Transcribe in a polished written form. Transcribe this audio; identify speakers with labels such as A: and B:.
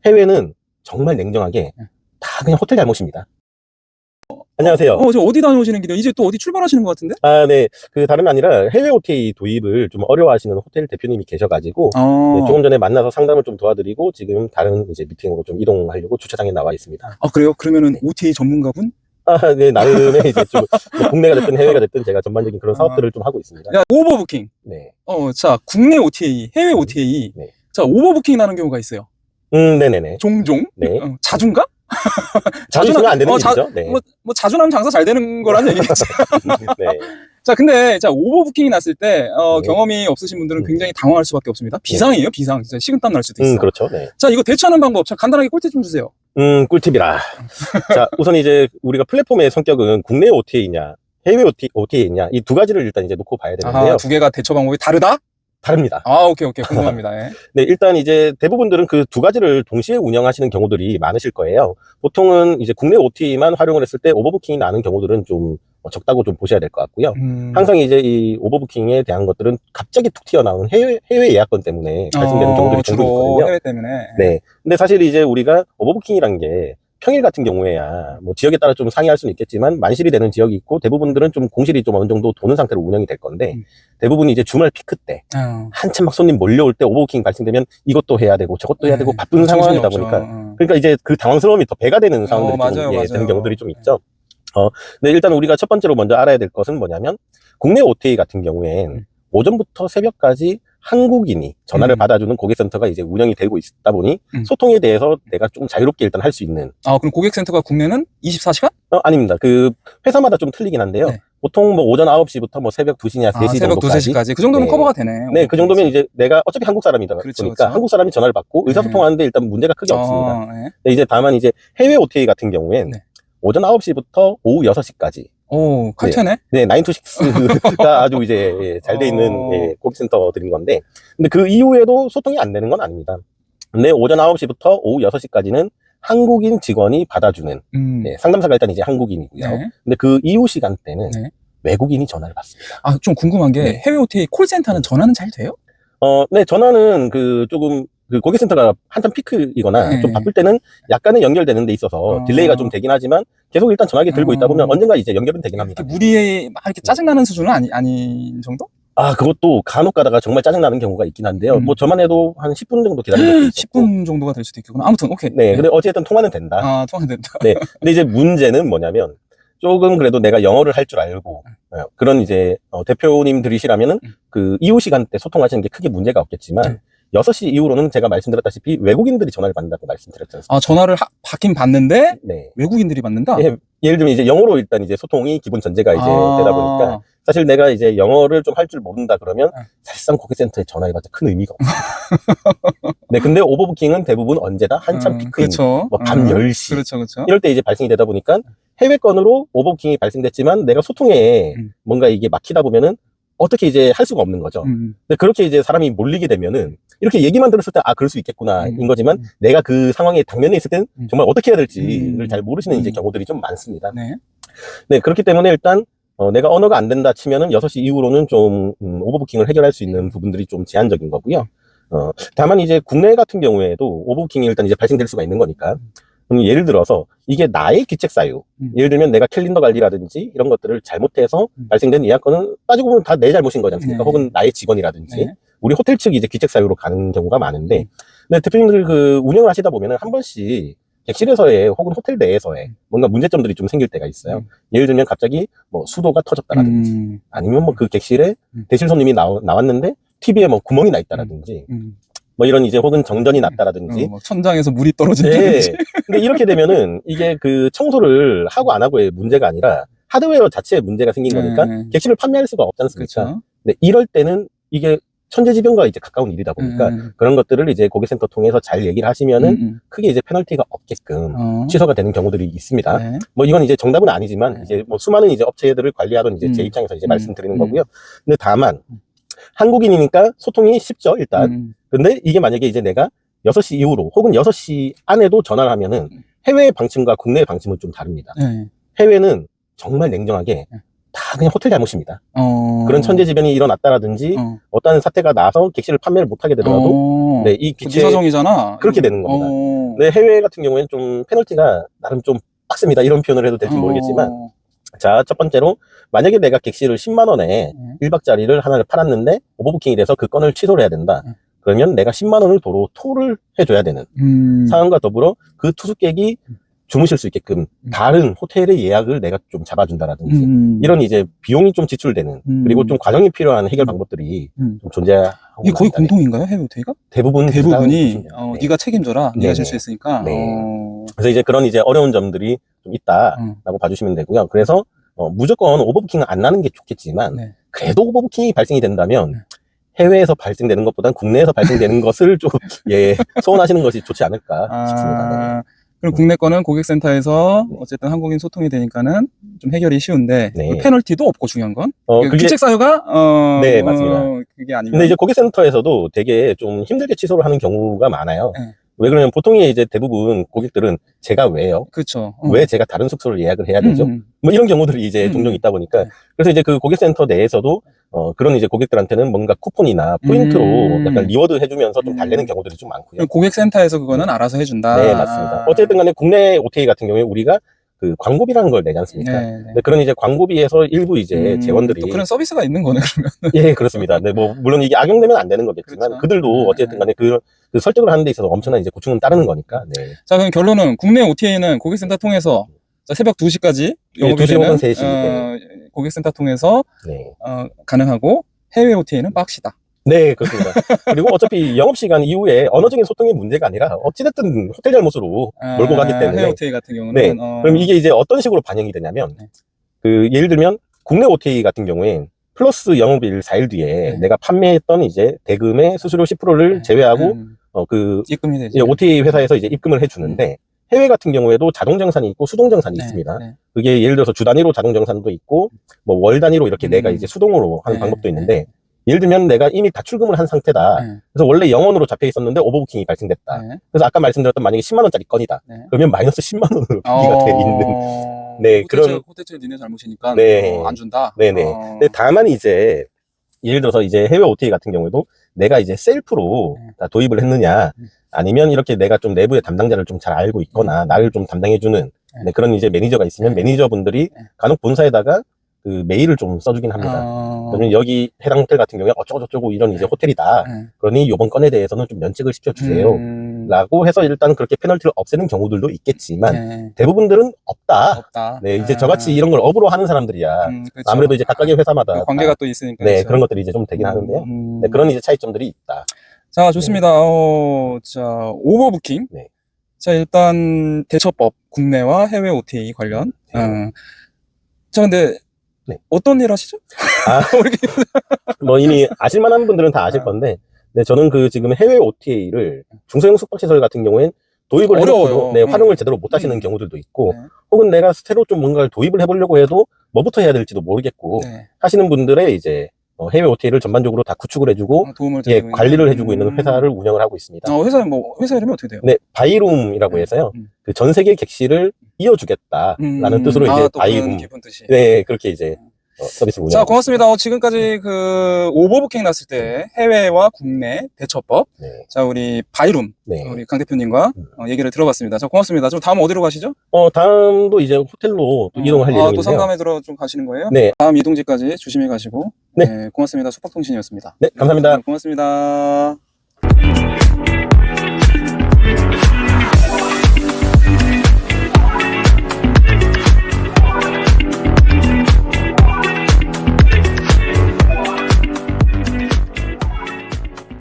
A: 해외는 정말 냉정하게 다 그냥 호텔 잘못입니다. 안녕하세요.
B: 저 어디 다녀오시는 길이에요? 이제 또 어디 출발하시는 것 같은데?
A: 아, 네. 그 다름 아니라 해외 OTA 도입을 좀 어려워하시는 호텔 대표님이 계셔가지고 네, 조금 전에 만나서 상담을 좀 도와드리고 지금 다른 이제 미팅으로 좀 이동하려고 주차장에 나와 있습니다.
B: 아, 그래요? 그러면은 OTA 전문가분?
A: 아, 네. 나름의 이제 좀 뭐 국내가 됐든 해외가 됐든 제가 전반적인 그런 사업들을 좀 하고 있습니다.
B: 야, 오버부킹.
A: 네.
B: 자, 국내 OTA, 해외 OTA.
A: 네.
B: 자, 오버부킹 나는 경우가 있어요.
A: 네네네.
B: 종종?
A: 네.
B: 자주인가?
A: 자주 쓰면 안 되는 얘기죠. 네.
B: 뭐 자주 나면 장사 잘 되는 거라는 얘기겠죠.
A: 네.
B: 자, 근데, 오버부킹이 났을 때,
A: 네.
B: 경험이 없으신 분들은 굉장히 당황할 수밖에 없습니다. 비상이에요, 비상. 진짜 식은땀 날 수도 있어.
A: 그렇죠. 네.
B: 자, 이거 대처하는 방법, 자, 간단하게 꿀팁 좀 주세요.
A: 꿀팁이라. 자, 우선 이제 우리가 플랫폼의 성격은 국내 OTA냐, 해외 OTA냐, 이 두 가지를 일단 이제 놓고 봐야 되는데요.
B: 두 개가 대처 방법이 다르다?
A: 다릅니다.
B: 오케이. 궁금합니다. 예.
A: 네, 일단 이제 대부분들은 그 두 가지를 동시에 운영하시는 경우들이 많으실 거예요. 보통은 이제 국내 OTA만 활용을 했을 때 오버부킹이 나는 경우들은 좀 적다고 좀 보셔야 될 것 같고요. 항상 이제 이 오버부킹에 대한 것들은 갑자기 툭 튀어나오는 해외 예약권 때문에 발생되는 경우들이 종종 있거든요.
B: 해외 때문에.
A: 네. 근데 사실 이제 우리가 오버부킹이란 게 평일 같은 경우에야 뭐 지역에 따라 좀 상이할 수는 있겠지만 만실이 되는 지역이 있고 대부분들은 좀 공실이 좀 어느 정도 도는 상태로 운영이 될 건데 대부분이 이제 주말 피크 때 한참 막 손님 몰려올 때 오버부킹 발생되면 이것도 해야 되고 저것도 해야 되고 바쁜 상황이다 보니까 그러니까 이제 그 당황스러움이 더 배가 되는 상황들이 좀 되는 경우들이 좀 있죠. 네, 일단 우리가 첫 번째로 먼저 알아야 될 것은 뭐냐면 국내 OTA 같은 경우엔 오전부터 새벽까지 한국인이 전화를 받아주는 고객센터가 이제 운영이 되고 있다 보니 소통에 대해서 내가 좀 자유롭게 일단 할 수 있는.
B: 그럼 고객센터가 국내는 24시간?
A: 아닙니다. 그 회사마다 좀 틀리긴 한데요. 네. 보통 뭐 오전 9시부터 뭐 새벽 2시냐 3시
B: 새벽
A: 정도까지.
B: 2, 3시까지. 그 정도면
A: 네.
B: 커버가 되네.
A: 네, 그 정도면 이제 내가 어차피 한국 사람이다
B: 그렇죠,
A: 보니까
B: 그렇죠.
A: 한국 사람이 전화를 받고 의사소통하는데 일단 문제가 크게 없습니다.
B: 네.
A: 네, 이제 다만 이제 해외 OTA 같은 경우엔 오전 9시부터 오후 6시까지.
B: 칼퇴네?
A: 네, 9 to 6가 아주 이제 잘 돼 있는 고객센터들인 건데, 근데 그 이후에도 소통이 안 되는 건 아닙니다. 근데 오전 9시부터 오후 6시까지는 한국인 직원이 받아주는, 상담사가 일단 이제 한국인이고요. 근데 그 이후 시간대는 외국인이 전화를 받습니다.
B: 좀 궁금한 게 해외 OTA 콜센터는 전화는 잘 돼요?
A: 네, 전화는 좀 그 고객센터가 한참 피크이거나 좀 바쁠 때는 약간은 연결되는 데 있어서 딜레이가 좀 되긴 하지만 계속 일단 전화기 들고 있다 보면 언젠가 이제 연결은 되긴 합니다.
B: 무리에 막 이렇게 짜증나는 수준은 아닌 정도?
A: 그것도 간혹 가다가 정말 짜증나는 경우가 있긴 한데요. 뭐 저만 해도 한 10분 정도 기다린 적도 있었고.
B: 10분 정도가 될 수도 있겠구나. 아무튼 오케이.
A: 네, 근데 어쨌든 통화는 된다.
B: 통화는 된다.
A: 네, 근데 이제 문제는 뭐냐면 조금 그래도 내가 영어를 할 줄 알고 그런 이제 대표님들이시라면은 그 이후 시간대 소통하시는 게 크게 문제가 없겠지만 6시 이후로는 제가 말씀드렸다시피 외국인들이 전화를 받는다고 말씀드렸지 않습니까?
B: 전화를 받긴 받는데 외국인들이 받는다?
A: 예를 들면 이제 영어로 일단 이제 소통이 기본 전제가 이제 되다 보니까 사실 내가 이제 영어를 좀 할 줄 모른다 그러면 사실상 고객센터에 전화해봤자 큰 의미가 없어요. 네, 근데 오버부킹은 대부분 언제다 한참 피크인 뭐 밤 10시
B: 그렇죠.
A: 이럴 때 이제 발생이 되다 보니까 해외권으로 오버부킹이 발생됐지만 내가 소통에 뭔가 이게 막히다 보면은 어떻게 이제 할 수가 없는 거죠. 근데 그렇게 이제 사람이 몰리게 되면은 이렇게 얘기만 들었을 때 그럴 수 있겠구나 인 거지만 내가 그 상황에 당면에 있을 때는 정말 어떻게 해야 될지를 잘 모르시는 이제 경우들이 좀 많습니다. 네, 그렇기 때문에 일단 내가 언어가 안 된다 치면은 6시 이후로는 좀 오버부킹을 해결할 수 있는 부분들이 좀 제한적인 거고요. 다만 이제 국내 같은 경우에도 오버부킹이 일단 이제 발생될 수가 있는 거니까. 예를 들어서 이게 나의 귀책 사유, 예를 들면 내가 캘린더 관리라든지 이런 것들을 잘못해서 발생된 예약권은 따지고 보면 다 내 잘못인 거지 않습니까? 혹은 나의 직원이라든지 우리 호텔 측이 이제 귀책 사유로 가는 경우가 많은데, 근데 대표님들 그 운영을 하시다 보면은 한 번씩 객실에서의 혹은 호텔 내에서의 뭔가 문제점들이 좀 생길 때가 있어요. 예를 들면 갑자기 뭐 수도가 터졌다라든지 아니면 뭐 그 객실에 대실 손님이 나왔는데 TV에 뭐 구멍이 나 있다라든지 뭐 이런 이제 혹은 정전이 났다라든지
B: 천장에서 물이 떨어진다든지.
A: 근데 이렇게 되면은 이게 그 청소를 하고 안 하고의 문제가 아니라 하드웨어 자체에 문제가 생긴 거니까 객실을 판매할 수가 없지 않습니까?
B: 그렇죠.
A: 네, 이럴 때는 이게 천재지변과 이제 가까운 일이다 보니까 그런 것들을 이제 고객센터 통해서 잘 얘기를 하시면은 크게 이제 페널티가 없게끔 취소가 되는 경우들이 있습니다. 뭐 이건 이제 정답은 아니지만 이제 뭐 수많은 이제 업체들을 관리하던 이제 제 입장에서 이제 말씀드리는 거고요. 근데 다만 한국인이니까 소통이 쉽죠, 일단. 근데 이게 만약에 이제 내가 6시 이후로 혹은 6시 안에도 전화를 하면은 해외 방침과 국내 방침은 좀 다릅니다. 해외는 정말 냉정하게 다 그냥 호텔 잘못입니다.
B: 어.
A: 그런 천재지변이 일어났다라든지 어떤 사태가 나서 객실을 판매를 못하게 되더라도 네, 이 기체
B: 사정이잖아.
A: 그렇게 되는 겁니다. 네, 해외 같은 경우에는 좀 페널티가 나름 좀 빡습니다. 이런 표현을 해도 될지 모르겠지만 자, 첫 번째로 만약에 내가 객실을 10만 원에 1박짜리를 하나를 팔았는데 오버부킹이 돼서 그 건을 취소를 해야 된다. 그러면 내가 10만 원을 도로 토를 해줘야 되는 상황과 더불어 그 투숙객이 주무실 수 있게끔 다른 호텔의 예약을 내가 좀 잡아준다라든지 이런 이제 비용이 좀 지출되는 그리고 좀 과정이 필요한 해결 방법들이 좀 존재하고
B: 이게 거의
A: 있습니다. 네.
B: 공통인가요? 해외 호텔가?
A: 대부분이
B: 네.
A: 네.
B: 네가 책임져라. 네가
A: 네.
B: 실수했으니까.
A: 네. 그래서 이제 그런 이제 어려운 점들이 좀 있다라고 봐주시면 되고요. 그래서 무조건 오버부킹은 안 나는 게 좋겠지만
B: 네.
A: 그래도 오버부킹이 발생이 된다면 해외에서 발생되는 것보단 국내에서 발생되는 것을 좀 예, 소원하시는 것이 좋지 않을까 싶습니다. 네.
B: 그럼 국내 거는 고객센터에서 어쨌든 한국인 소통이 되니까는 좀 해결이 쉬운데
A: 네.
B: 페널티도 없고 중요한 건
A: 그게
B: 규칙 사유가
A: 네, 맞습니다.
B: 그게 아니면
A: 근데 이제 고객센터에서도 되게 좀 힘들게 취소를 하는 경우가 많아요.
B: 네.
A: 왜 그러냐면 보통의 이제 대부분 고객들은 제가 왜요?
B: 그렇죠.
A: 왜 제가 다른 숙소를 예약을 해야 되죠? 뭐 이런 경우들이 이제 종종 있다 보니까 그래서 이제 그 고객센터 내에서도 그런 이제 고객들한테는 뭔가 쿠폰이나 포인트로 약간 리워드 해주면서 좀 달래는 경우들이 좀 많고요.
B: 고객센터에서 그거는 알아서 해준다.
A: 네, 맞습니다. 어쨌든 간에 국내 OTA 같은 경우에 우리가 그 광고비라는 걸 내지 않습니까?
B: 네.
A: 네, 그런 이제 광고비에서 일부 이제 재원들이
B: 또 그런 서비스가 있는 거네 그러면.
A: 예, 그렇습니다. 네, 뭐 물론 이게 악용되면 안 되는 거겠지만
B: 그렇죠.
A: 그들도 어쨌든 간에 그 설득을 하는 데 있어서 엄청난 이제 고충은 따르는 거니까. 네.
B: 자, 그럼 결론은 국내 OTA는 고객센터 통해서 자, 새벽 2시까지 영업이
A: 2시
B: 되는
A: 혹은 3시.
B: 고객센터 통해서
A: 네.
B: 가능하고 해외 OTA는 빡시다.
A: 네, 그렇습니다. 그리고 어차피 영업시간 이후에 언어적인 소통의 문제가 아니라 어찌됐든 호텔 잘못으로 몰고 가기 때문에.
B: 해외 OTA 같은 경우는.
A: 네. 그럼 이게 이제 어떤 식으로 반영이 되냐면, 그, 예를 들면, 국내 OTA 같은 경우엔 플러스 영업일 4일 뒤에 내가 판매했던 이제 대금의 수수료 10%를 제외하고,
B: 입금이 되죠.
A: OTA 회사에서 이제 입금을 해주는데, 해외 같은 경우에도 자동정산이 있고 수동정산이 있습니다. 그게 예를 들어서 주 단위로 자동정산도 있고, 뭐 월 단위로 이렇게 내가 이제 수동으로 하는 방법도 있는데, 예를 들면 내가 이미 다 출금을 한 상태다. 그래서 원래 0원으로 잡혀 있었는데 오버부킹이 발생됐다. 그래서 아까 말씀드렸던 만약에 10만 원짜리 건이다. 그러면 마이너스 10만 원으로 비기가 돼 있는. 네, 그런
B: 호텔 니네 잘못이니까
A: 네.
B: 안 준다.
A: 네네. 근데 다만 이제 예를 들어서 이제 해외 OTA 같은 경우에도 내가 이제 셀프로 다 도입을 했느냐, 아니면 이렇게 내가 좀 내부의 담당자를 좀 잘 알고 있거나 나를 좀 담당해주는 네, 그런 이제 매니저가 있으면 매니저분들이 간혹 본사에다가 그 메일을 좀 써주긴 합니다. 그러면 여기 해당 호텔 같은 경우에 어쩌고저쩌고 이런 이제 호텔이다. 그러니 이번 건에 대해서는 좀 면책을 시켜주세요. 라고 해서 일단 그렇게 페널티를 없애는 경우들도 있겠지만 대부분들은 없다. 네, 이제 저같이 이런 걸 업으로 하는 사람들이야.
B: 그렇죠.
A: 아무래도 이제 각각의 회사마다
B: 그 관계가 또 있으니까.
A: 네,
B: 그렇죠.
A: 그런 것들이 이제 좀 되긴 하는데요. 네, 그런 이제 차이점들이 있다.
B: 자, 좋습니다. 자, 오버부킹.
A: 네.
B: 자, 일단 대처법, 국내와 해외 OTA 관련. 자, 근데
A: 네.
B: 어떤 일 하시죠?
A: 뭐 이미 아실만한 분들은 다 아실 건데, 네, 저는 그 지금 해외 OTA를 중소형 숙박시설 같은 경우엔 도입을 해놓고도 네, 활용을 제대로 못 하시는 경우들도 있고, 혹은 내가 새로 좀 뭔가를 도입을 해보려고 해도 뭐부터 해야 될지도 모르겠고 하시는 분들의 이제 해외 OTA를 전반적으로 다 구축을 해주고
B: 도움을
A: 예, 관리를 해주고 있는 회사를 운영을 하고 있습니다.
B: 회사 이름이 어떻게 돼요?
A: 네, 바이룸이라고 해서요. 그 전 세계 객실을 이어주겠다라는 뜻으로 이제 바이룸.
B: 깊은 뜻이.
A: 네, 그렇게 이제 서비스를 운영하고
B: 자, 고맙습니다. 지금까지 그 오버부킹 났을 때 해외와 국내 대처법.
A: 네.
B: 자, 우리 바이룸.
A: 네.
B: 우리 강 대표님과 얘기를 들어봤습니다. 자, 고맙습니다. 좀 다음 어디로 가시죠?
A: 다음도 이제 호텔로 또 이동할 예정인데요.
B: 또 상담에 들어 좀 가시는 거예요?
A: 네.
B: 다음 이동지까지 조심히 가시고.
A: 네.
B: 고맙습니다. 숙박통신이었습니다.
A: 네, 감사합니다.
B: 고맙습니다.